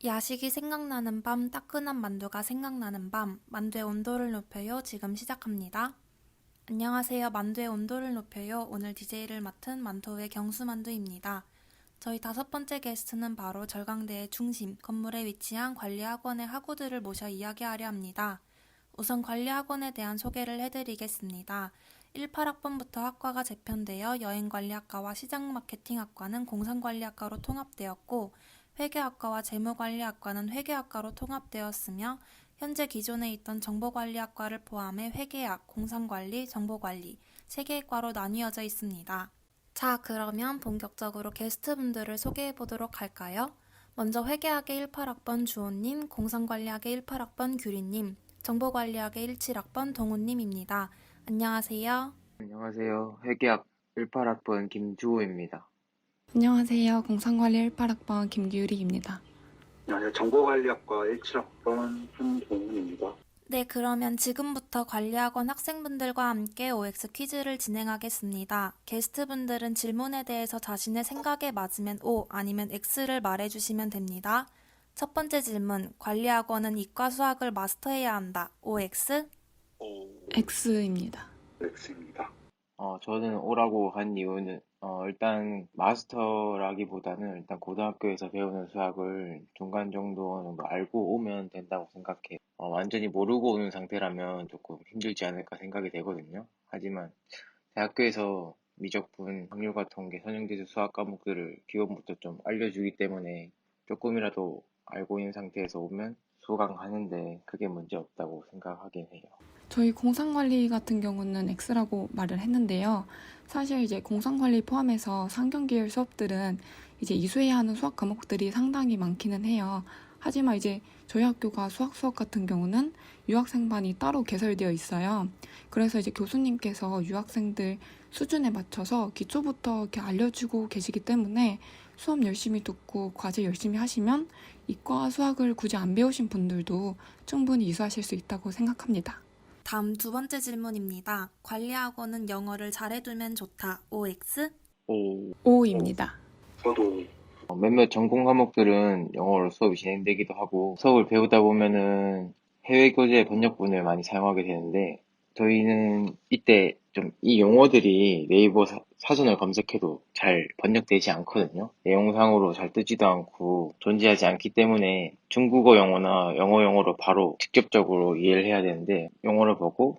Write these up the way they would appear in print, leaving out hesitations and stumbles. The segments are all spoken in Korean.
야식이 생각나는 밤, 따끈한 만두가 생각나는 밤, 만두의 온도를 높여요. 지금 시작합니다. 안녕하세요. 만두의 온도를 높여요. 오늘 DJ를 맡은 만두의 경수만두입니다. 저희 다섯 번째 게스트는 바로 절강대의 중심, 건물에 위치한 관리학원의 학우들을 모셔 이야기하려 합니다. 우선 관리학원에 대한 소개를 해드리겠습니다. 18학번부터 학과가 재편되어 여행관리학과와 시장마케팅학과는 공상관리학과로 통합되었고, 회계학과와 재무관리학과는 회계학과로 통합되었으며, 현재 기존에 있던 정보관리학과를 포함해 회계학, 공상관리, 정보관리, 세 개의 과로 나뉘어져 있습니다. 자, 그러면 본격적으로 게스트분들을 소개해 보도록 할까요? 먼저 회계학의 18학번 주호님, 공상관리학의 18학번 규리님, 정보관리학의 17학번 동훈님입니다. 안녕하세요. 안녕하세요. 회계학 18학번 김주호입니다. 안녕하세요. 공상관리 18학번 김규리입니다. 안녕하세요. 정보관리학과 17학번 한동훈입니다. 네, 그러면 지금부터 관리학원 학생분들과 함께 OX 퀴즈를 진행하겠습니다. 게스트분들은 질문에 대해서 자신의 생각에 맞으면 O 아니면 X를 말해주시면 됩니다. 첫 번째 질문, 관리학원은 이과 수학을 마스터해야 한다. OX? X입니다. X입니다. 저는 O라고 한 이유는 일단 마스터라기보다는 일단 고등학교에서 배우는 수학을 중간 정도 알고 오면 된다고 생각해요. 완전히 모르고 오는 상태라면 조금 힘들지 않을까 생각이 되거든요. 하지만 대학교에서 미적분, 확률과 통계, 선형지수 수학 과목들을 기본부터 좀 알려주기 때문에 조금이라도 알고 있는 상태에서 오면 수강하는데 크게 문제 없다고 생각하긴 해요. 저희 공상관리 같은 경우는 X라고 말을 했는데요. 사실 이제 공상관리 포함해서 상경계열 수업들은 이제 이수해야 하는 수학 과목들이 상당히 많기는 해요. 하지만 이제 저희 학교가 수학 같은 경우는 유학생반이 따로 개설되어 있어요. 그래서 이제 교수님께서 유학생들 수준에 맞춰서 기초부터 이렇게 알려주고 계시기 때문에 수업 열심히 듣고 과제 열심히 하시면 이과 수학을 굳이 안 배우신 분들도 충분히 이수하실 수 있다고 생각합니다. 다음 두 번째 질문입니다. 관리학원은 영어를 잘해두면 좋다. OX? 오, O입니다. 저도 몇몇 전공 과목들은 영어로 수업이 진행되기도 하고 수업을 배우다 보면은 해외 교재 번역본을 많이 사용하게 되는데 저희는 이때 좀 이 용어들이 네이버 사전을 검색해도 잘 번역되지 않거든요. 내용상으로 잘 뜨지도 않고 존재하지 않기 때문에 중국어 영어나 영어 영어로 바로 직접적으로 이해를 해야 되는데 영어를 보고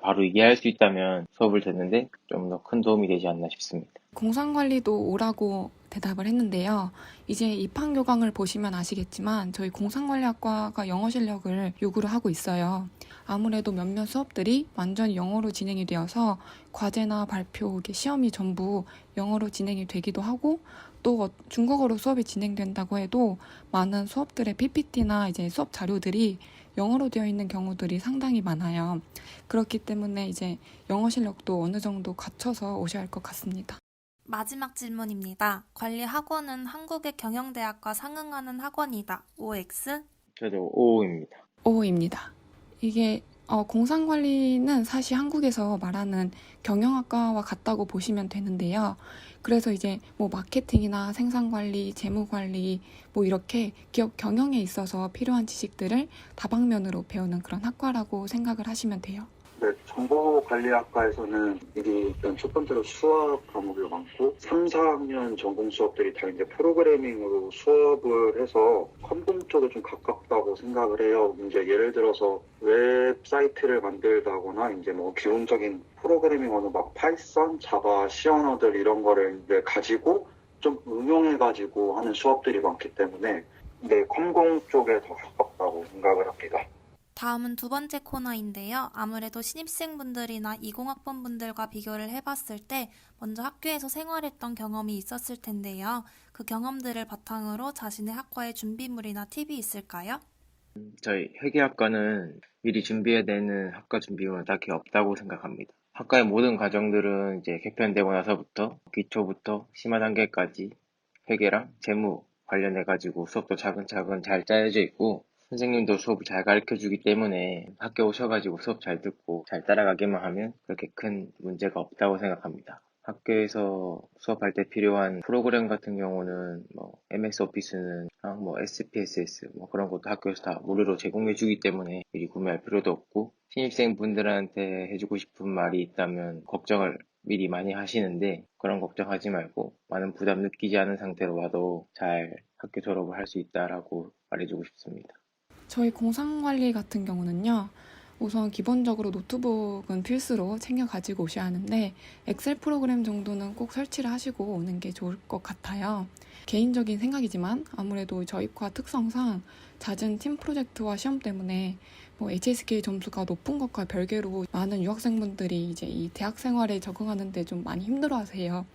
바로 이해할 수 있다면 수업을 듣는데 좀 더 큰 도움이 되지 않나 싶습니다. 공상관리도 오라고 대답을 했는데요. 이제 입학 요강을 보시면 아시겠지만 저희 공상관리학과가 영어 실력을 요구를 하고 있어요. 아무래도 몇몇 수업들이 완전히 영어로 진행이 되어서 과제나 발표, 이게 시험이 전부 영어로 진행이 되기도 하고 또 중국어로 수업이 진행된다고 해도 많은 수업들의 PPT나 이제 수업 자료들이 영어로 되어 있는 경우들이 상당히 많아요. 그렇기 때문에 이제 영어 실력도 어느 정도 갖춰서 오셔야 할 것 같습니다. 마지막 질문입니다. 관리학원은 한국의 경영대학과 상응하는 학원이다. OX? 저도 O입니다. O입니다. 이게 공상관리는 사실 한국에서 말하는 경영학과와 같다고 보시면 되는데요. 그래서 이제 뭐 마케팅이나 생산관리, 재무관리 뭐 이렇게 기업 경영에 있어서 필요한 지식들을 다방면으로 배우는 그런 학과라고 생각을 하시면 돼요. 네, 정보관리학과에서는 이게 일단 첫 번째로 수학 과목이 많고 3, 4학년 전공 수업들이 다 이제 프로그래밍으로 수업을 해서 컴공 쪽에 좀 가깝다고 생각을 해요. 이제 예를 들어서 웹사이트를 만들다거나 이제 뭐 기본적인 프로그래밍 언어 막 파이썬, 자바, C 언어들 이런 거를 이제 가지고 좀 응용해가지고 하는 수업들이 많기 때문에 네, 컴공 쪽에 더 가깝다고 생각을 합니다. 다음은 두 번째 코너인데요. 아무래도 신입생분들이나 20학번분들과 비교를 해봤을 때 먼저 학교에서 생활했던 경험이 있었을 텐데요. 그 경험들을 바탕으로 자신의 학과의 준비물이나 팁이 있을까요? 저희 회계학과는 미리 준비해야 되는 학과 준비물은 딱히 없다고 생각합니다. 학과의 모든 과정들은 이제 개편되고 나서부터 기초부터 심화 단계까지 회계랑 재무 관련해가지고 수업도 차근차근 잘 짜여져 있고 선생님도 수업을 잘 가르쳐주기 때문에 학교 오셔가지고 수업 잘 듣고 잘 따라가기만 하면 그렇게 큰 문제가 없다고 생각합니다. 학교에서 수업할 때 필요한 프로그램 같은 경우는 뭐 MS 오피스는 펜이랑 뭐 SPSS 뭐 그런 것도 학교에서 다 무료로 제공해 주기 때문에 미리 구매할 필요도 없고, 신입생 분들한테 해주고 싶은 말이 있다면 걱정을 미리 많이 하시는데 그런 걱정하지 말고 많은 부담 느끼지 않은 상태로 와도 잘 학교 졸업을 할 수 있다라고 말해주고 싶습니다. 저희 공상관리 같은 경우는요, 우선 기본적으로 노트북은 필수로 챙겨 가지고 오셔야 하는데 엑셀 프로그램 정도는 꼭 설치를 하시고 오는 게 좋을 것 같아요. 개인적인 생각이지만 아무래도 저희 과 특성상 잦은 팀 프로젝트와 시험 때문에 뭐 HSK 점수가 높은 것과 별개로 많은 유학생분들이 이제 이 대학 생활에 적응하는데 좀 많이 힘들어하세요.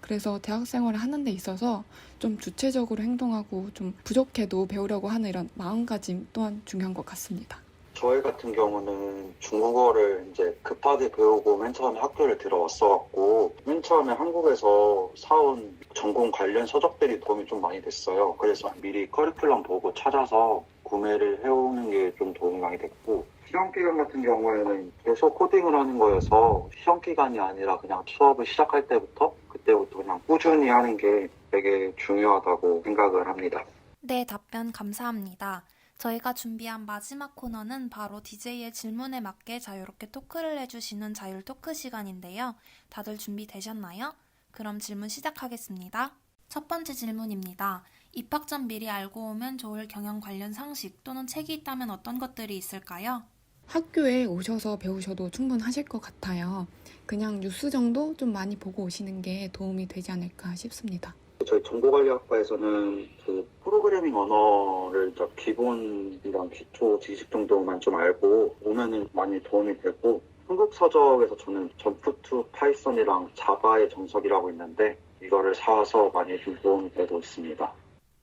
그래서 대학 생활을 하는 데 있어서 좀 주체적으로 행동하고 좀 부족해도 배우려고 하는 이런 마음가짐 또한 중요한 것 같습니다. 저희 같은 경우는 중국어를 이제 급하게 배우고 맨 처음에 학교를 들어왔어갖고 맨 처음에 한국에서 사온 전공 관련 서적들이 도움이 좀 많이 됐어요. 그래서 미리 커리큘럼 보고 찾아서 구매를 해오는 게 좀 도움이 많이 됐고, 시험 기간 같은 경우에는 계속 코딩을 하는 거여서 시험 기간이 아니라 그냥 수업을 시작할 때부터 그때부터 그냥 꾸준히 하는 게 되게 중요하다고 생각을 합니다. 네, 답변 감사합니다. 저희가 준비한 마지막 코너는 바로 DJ의 질문에 맞게 자유롭게 토크를 해주시는 자율 토크 시간인데요. 다들 준비되셨나요? 그럼 질문 시작하겠습니다. 첫 번째 질문입니다. 입학 전 미리 알고 오면 좋을 경영 관련 상식 또는 책이 있다면 어떤 것들이 있을까요? 학교에 오셔서 배우셔도 충분하실 것 같아요. 그냥 뉴스 정도 좀 많이 보고 오시는 게 도움이 되지 않을까 싶습니다. 저희 정보관리학과에서는 그 프로그래밍 언어를 기본이랑 기초 지식 정도만 좀 알고 오면은 많이 도움이 되고, 한국 서적에서 저는 점프 투 파이썬이랑 자바의 정석이라고 있는데 이거를 사와서 많이 좀 도움이 되고 있습니다.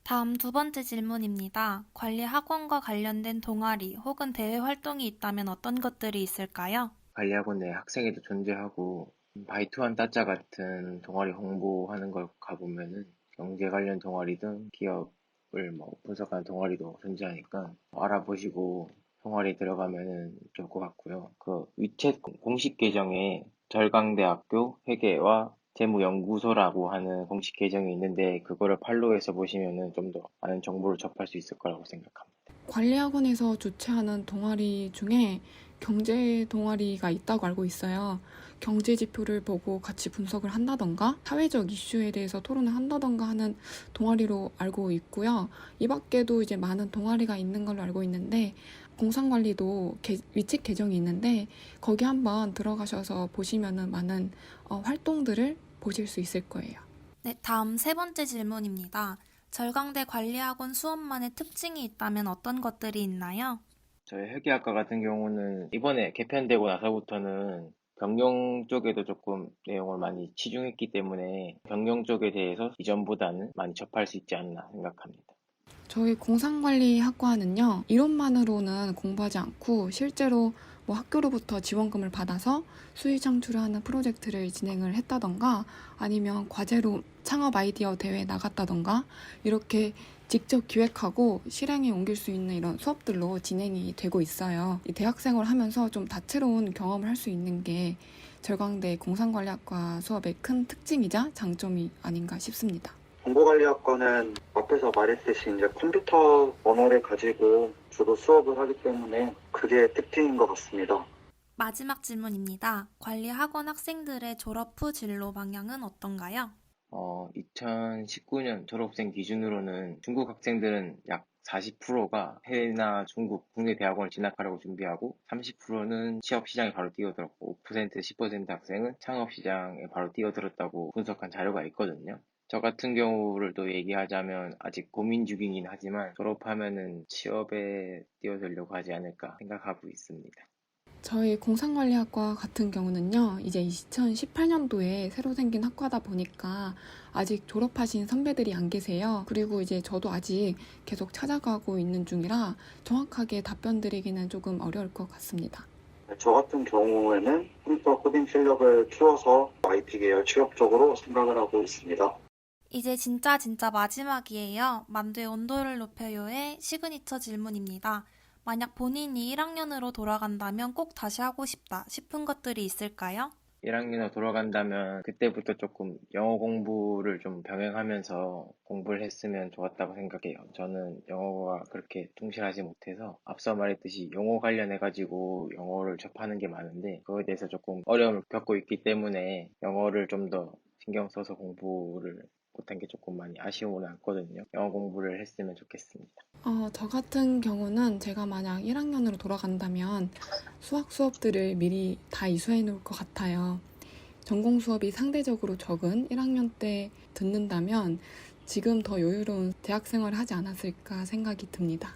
다음 두 번째 질문입니다. 관리 학원과 관련된 동아리 혹은 대외 활동이 있다면 어떤 것들이 있을까요? 관리학원 내 학생회도 존재하고, 바이투한 따짜 같은 동아리 홍보하는 걸 가보면은 경제 관련 동아리든 기업을 뭐 분석하는 동아리도 존재하니까 알아보시고 동아리 들어가면은 좋을 것 같고요. 그 위챗 공식 계정에 절강대학교 회계와 재무연구소라고 하는 공식 계정이 있는데 그거를 팔로우해서 보시면은 좀 더 많은 정보를 접할 수 있을 거라고 생각합니다. 관리학원에서 주최하는 동아리 중에 경제 동아리가 있다고 알고 있어요. 경제 지표를 보고 같이 분석을 한다던가 사회적 이슈에 대해서 토론을 한다던가 하는 동아리로 알고 있고요. 이 밖에도 이제 많은 동아리가 있는 걸로 알고 있는데 공상관리도 위챗 계정이 있는데 거기 한번 들어가셔서 보시면은 많은 활동들을 보실 수 있을 거예요. 네, 다음 세 번째 질문입니다. 절강대 관리학원 수업만의 특징이 있다면 어떤 것들이 있나요? 저희 회계학과 같은 경우는 이번에 개편되고 나서부터는 경영 쪽에도 조금 내용을 많이 치중했기 때문에 경영 쪽에 대해서 이전보다는 많이 접할 수 있지 않나 생각합니다. 저희 공상관리학과는요, 이론만으로는 공부하지 않고 실제로 뭐 학교로부터 지원금을 받아서 수익 창출을 하는 프로젝트를 진행을 했다던가 아니면 과제로 창업 아이디어 대회에 나갔다던가 이렇게 직접 기획하고 실행에 옮길 수 있는 이런 수업들로 진행이 되고 있어요. 이 대학생활을 하면서 좀 다채로운 경험을 할 수 있는 게 절강대 공상관리학과 수업의 큰 특징이자 장점이 아닌가 싶습니다. 정보관리학과는 앞에서 말했듯이 이제 컴퓨터 언어를 가지고 주로 수업을 하기 때문에 그게 특징인 것 같습니다. 마지막 질문입니다. 관리학원 학생들의 졸업 후 진로 방향은 어떤가요? 2019년 졸업생 기준으로는 중국 학생들은 약 40%가 해외나 중국, 국내 대학원을 진학하려고 준비하고 30%는 취업시장에 바로 뛰어들었고 5%, 10% 학생은 창업시장에 바로 뛰어들었다고 분석한 자료가 있거든요. 저 같은 경우를 또 얘기하자면 아직 고민 중이긴 하지만 졸업하면은 취업에 뛰어들려고 하지 않을까 생각하고 있습니다. 저희 공상관리학과 같은 경우는요, 이제 2018년도에 새로 생긴 학과다 보니까 아직 졸업하신 선배들이 안 계세요. 그리고 이제 저도 아직 계속 찾아가고 있는 중이라 정확하게 답변 드리기는 조금 어려울 것 같습니다. 저 같은 경우에는 컴퓨터 코딩 실력을 키워서 IT 계열 취업 쪽으로 생각을 하고 있습니다. 이제 진짜 마지막이에요. 만두의 온도를 높여요의 시그니처 질문입니다. 만약 본인이 1학년으로 돌아간다면 꼭 다시 하고 싶다 싶은 것들이 있을까요? 1학년으로 돌아간다면 그때부터 조금 영어 공부를 좀 병행하면서 공부를 했으면 좋았다고 생각해요. 저는 영어가 그렇게 충실하지 못해서 앞서 말했듯이 용어 관련해가지고 영어를 접하는 게 많은데 그거에 대해서 조금 어려움을 겪고 있기 때문에 영어를 좀 더 신경 써서 공부를 못한 게 조금 많이 아쉬움은 남거든요. 영어 공부를 했으면 좋겠습니다. 저 같은 경우는 제가 만약 1학년으로 돌아간다면 수학 수업들을 미리 다 이수해 놓을 것 같아요. 전공 수업이 상대적으로 적은 1학년 때 듣는다면 지금 더 여유로운 대학 생활을 하지 않았을까 생각이 듭니다.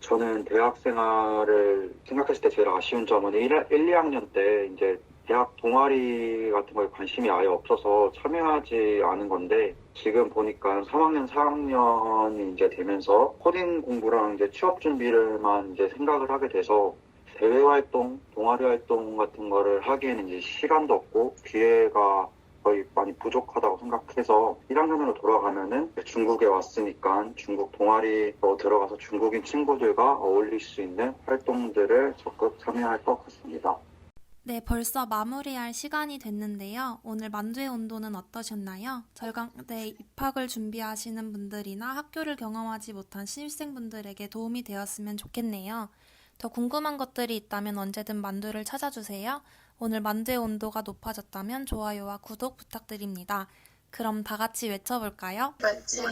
저는 대학 생활을 생각했을 때 제일 아쉬운 점은 2학년 때 이제 대학 동아리 같은 거에 관심이 아예 없어서 참여하지 않은 건데 지금 보니까 3학년, 4학년이 이제 되면서 코딩 공부랑 이제 취업 준비를만 이제 생각을 하게 돼서 대외 활동, 동아리 활동 같은 거를 하기에는 이제 시간도 없고 기회가 거의 많이 부족하다고 생각해서 1학년으로 돌아가면은 중국에 왔으니까 중국 동아리로 들어가서 중국인 친구들과 어울릴 수 있는 활동들을 적극 참여할 것 같습니다. 네, 벌써 마무리할 시간이 됐는데요. 오늘 만두의 온도는 어떠셨나요? 절강대 입학을 준비하시는 분들이나 학교를 경험하지 못한 신입생분들에게 도움이 되었으면 좋겠네요. 더 궁금한 것들이 있다면 언제든 만두를 찾아주세요. 오늘 만두의 온도가 높아졌다면 좋아요와 구독 부탁드립니다. 그럼 다 같이 외쳐볼까요? 만두.